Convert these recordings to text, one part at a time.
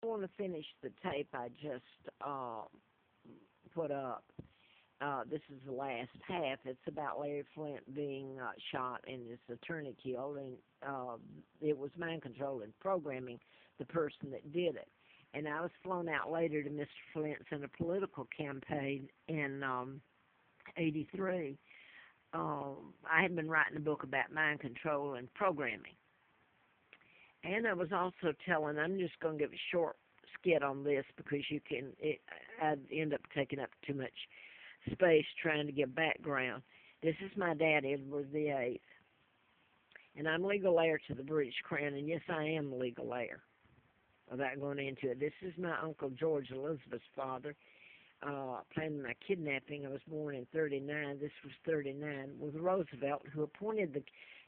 I want to finish the tape I just put up. This is the last half. It's about Larry Flint being shot and his attorney killed, and it was mind control and programming the person that did it. And I was flown out later to Mr. Flint's in a political campaign in '83. I had been writing a book about mind control and programming. And I was also telling, I'm just going to give a short skit on this because I'd end up taking up too much space trying to give background. This is my dad, Edward VIII, and I'm legal heir to the British Crown, and yes, I am legal heir. Without going into it, this is my Uncle George Elizabeth's father. Planning my kidnapping. I was born in '39. This was '39 with Roosevelt, who appointed the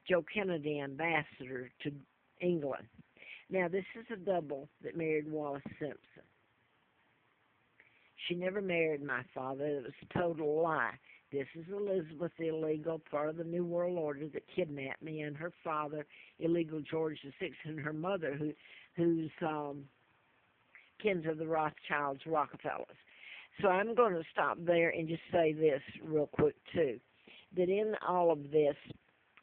Joe Kennedy ambassador to England. Now, this is a double that married Wallace Simpson. She never married my father. It was a total lie. This is Elizabeth the illegal, part of the New World Order that kidnapped me, and her father, illegal George VI, and her mother, who's kin to the Rothschilds, Rockefellers. So I'm going to stop there and just say this real quick, too, that in all of this,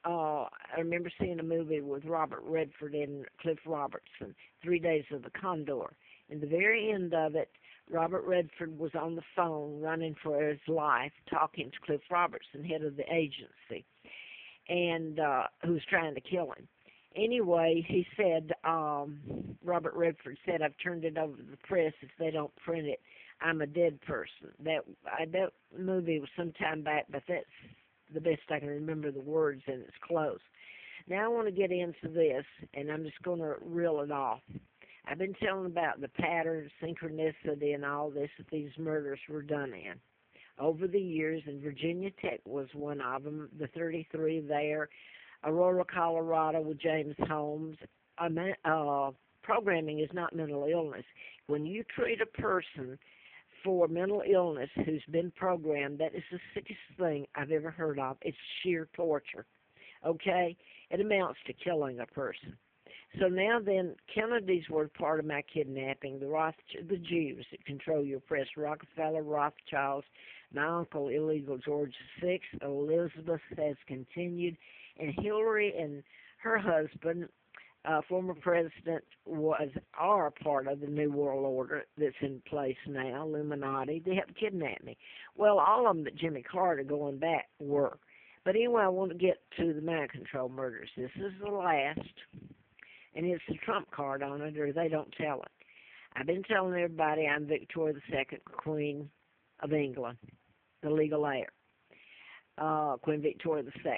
I remember seeing a movie with Robert Redford and Cliff Robertson, 3 Days of the Condor. In the very end of it, Robert Redford was on the phone running for his life, talking to Cliff Robertson, head of the agency, and who was trying to kill him. Anyway, he said, Robert Redford said, I've turned it over to the press. If they don't print it, I'm a dead person. That movie was some time back, but that's the best I can remember the words, and it's close. Now I want to get into this, and I'm just going to reel it off. I've been telling about the pattern, synchronicity, and all this that these murders were done in. Over the years, and Virginia Tech was one of them, the 33 there, Aurora, Colorado with James Holmes. Programming is not mental illness. When you treat a person for mental illness who's been programmed, that is the sickest thing I've ever heard of. It's sheer torture, okay? It amounts to killing a person. So now then, Kennedys were part of my kidnapping, the Jews that control your press, Rockefeller, Rothschilds, my uncle, illegal George VI, Elizabeth has continued, and Hillary and her husband, former president, are part of the New World Order that's in place now, Illuminati. They have kidnapped me. Well, all of them but Jimmy Carter going back were. But anyway, I want to get to the mind control murders. This is the last, and it's the Trump card on it, or they don't tell it. I've been telling everybody I'm Victoria II, Queen of England, the legal heir, Queen Victoria II.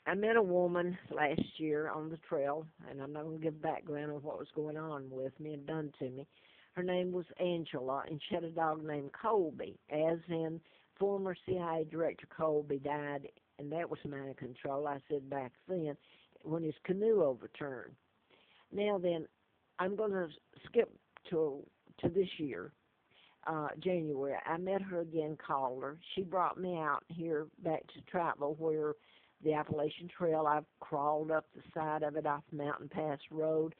I met a woman last year on the trail, and I'm not going to give background on what was going on with me and done to me. Her name was Angela, and she had a dog named Colby, as in former CIA Director Colby died, and that was mind control, I said back then, when his canoe overturned. Now then, I'm going to skip to this year, January. I met her again, called her. She brought me out here back to travel where the Appalachian Trail, I've crawled up the side of it off Mountain Pass Road.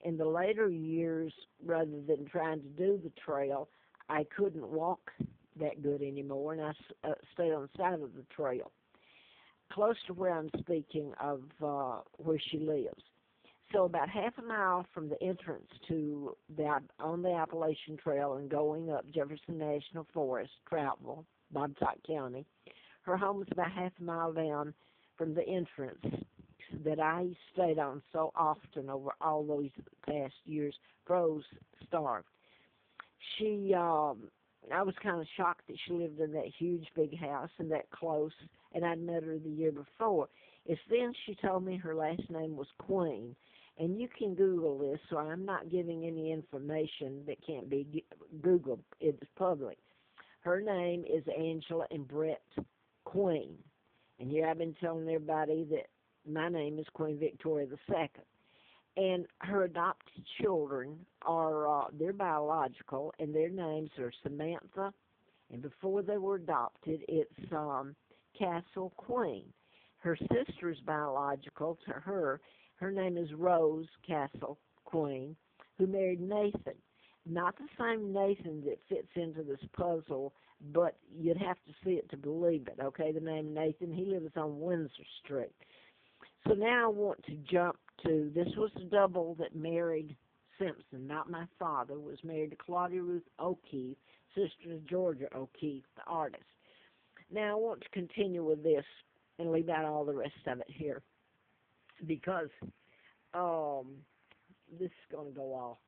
In the later years, rather than trying to do the trail, I couldn't walk that good anymore, and I stayed on the side of the trail, close to where I'm speaking of where she lives. So about half a mile from the entrance to on the Appalachian Trail and going up Jefferson National Forest, Troutville, Bobtock County, her home was about half a mile down from the entrance that I stayed on so often over all those past years. Froze, starved. I was kind of shocked that she lived in that huge big house and that close, and I'd met her the year before. It's then she told me her last name was Queen, and you can Google this, so I'm not giving any information that can't be Googled. It's public. Her name is Angela and Brett Queen. And here I've been telling everybody that my name is Queen Victoria II. And her adopted children are, they're biological, and their names are Samantha, and before they were adopted, it's Castle Queen. Her sister's biological to her. Her name is Rose Castle Queen, who married Nathan. Not the same Nathan that fits into this puzzle, but you'd have to see it to believe it, okay? The name Nathan, he lives on Windsor Street. So now I want to jump to, this was a double that married Simpson, not my father, was married to Claudia Ruth O'Keefe, sister to Georgia O'Keefe, the artist. Now I want to continue with this and leave out all the rest of it here because um, this is going to go off.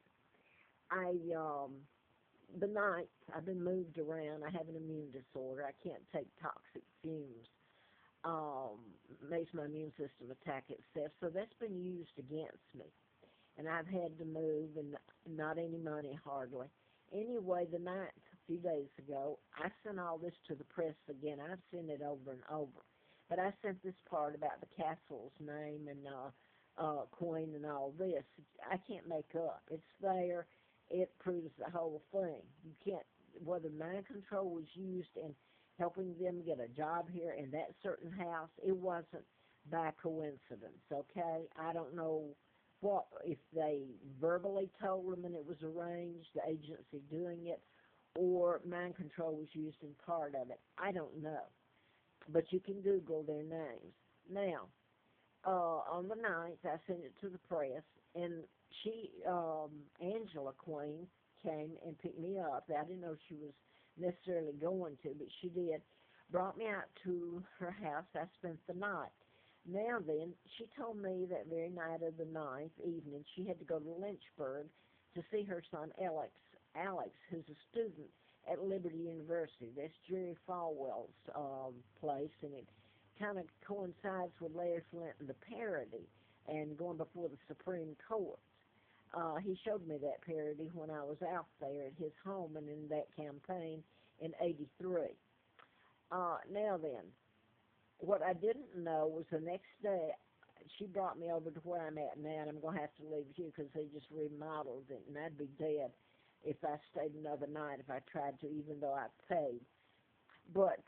The night I've been moved around. I have an immune disorder. I can't take toxic fumes. Um, Makes my immune system attack itself. So that's been used against me. And I've had to move and not any money hardly. Anyway, the night, a few days ago, I sent all this to the press again. I've sent it over and over. But I sent this part about the castle's name and queen and all this. I can't make up. It's there. It proves the whole thing. You can't, whether mind control was used in helping them get a job here in that certain house, it wasn't by coincidence, okay? I don't know what, if they verbally told them and it was arranged, the agency doing it, or mind control was used in part of it. I don't know. But you can Google their names. Now, on the 9th, I sent it to the press, and Angela Queen, came and picked me up. I didn't know she was necessarily going to, but she did. Brought me out to her house. I spent the night. Now then, she told me that very night of the 9th evening, she had to go to Lynchburg to see her son Alex, who's a student at Liberty University. That's Jerry Falwell's place, and it kind of coincides with Larry Flint and the parody and going before the Supreme Court. He showed me that parody when I was out there at his home and in that campaign in '83. Now then, what I didn't know was the next day she brought me over to where I'm at now, and I'm going to have to leave here because they just remodeled it, and I'd be dead if I stayed another night if I tried to, even though I paid. But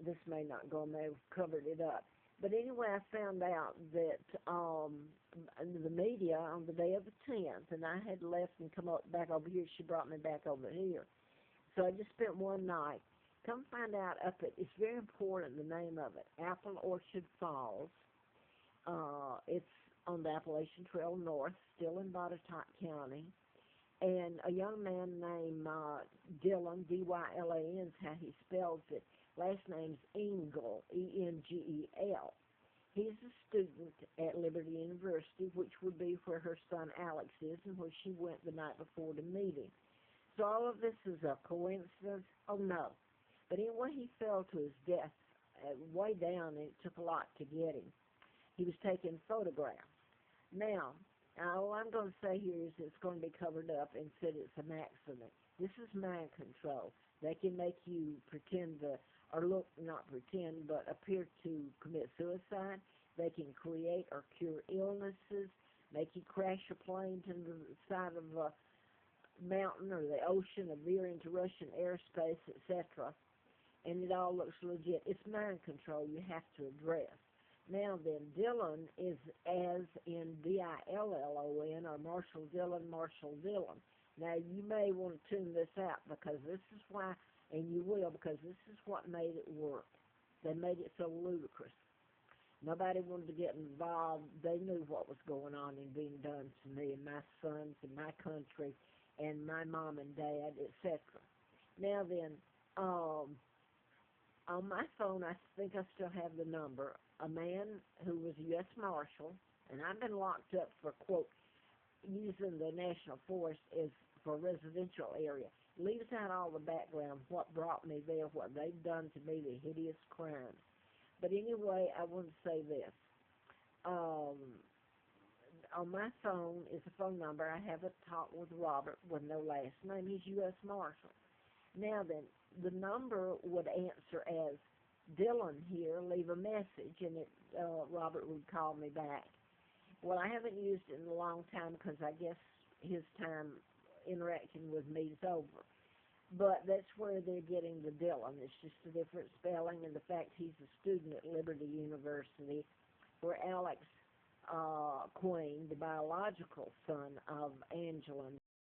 this may not go, and they've covered it up. But anyway, I found out that the media on the day of the 10th, and I had left and come up, back over here. She brought me back over here. So I just spent one night. Come find out up at, it's very important, the name of it, Apple Orchard Falls. It's on the Appalachian Trail North, still in Botetourt County. And a young man named Dylan, D-Y-L-A-N is how he spells it. Last name's Engel, E-N-G-E-L. He's a student at Liberty University, which would be where her son Alex is and where she went the night before to meet him. So all of this is a coincidence? Oh, no. But anyway, he fell to his death way down, and it took a lot to get him. He was taking photographs. Now, all I'm going to say here is it's going to be covered up and said it's an accident. This is mind control. They can make you pretend to, or look, not pretend, but appear to commit suicide. They can create or cure illnesses, make you crash a plane to the side of a mountain or the ocean, or veer into Russian airspace, etc. And it all looks legit. It's mind control you have to address. Now then, Dillon is as in D-I-L-L-O-N, or Marshall Dillon, Marshall Dillon. Now, you may want to tune this out because this is why, and you will, because this is what made it work. They made it so ludicrous. Nobody wanted to get involved. They knew what was going on and being done to me and my sons and my country and my mom and dad, etc. Now then, on my phone, I think I still have the number. A man who was a U.S. Marshal, and I've been locked up for, quote, using the National Forest as for a residential area. Leaves out all the background, what brought me there, what they've done to me, the hideous crimes. But anyway, I want to say this. On my phone is a phone number. I haven't talked with Robert with no last name. He's U.S. Marshal. Now then, the number would answer as Dylan here, leave a message, and Robert would call me back. Well, I haven't used it in a long time because I guess his time interacting with me is over. But that's where they're getting the Dylan. It's just a different spelling, and the fact he's a student at Liberty University, where Alex Queen, the biological son of Angela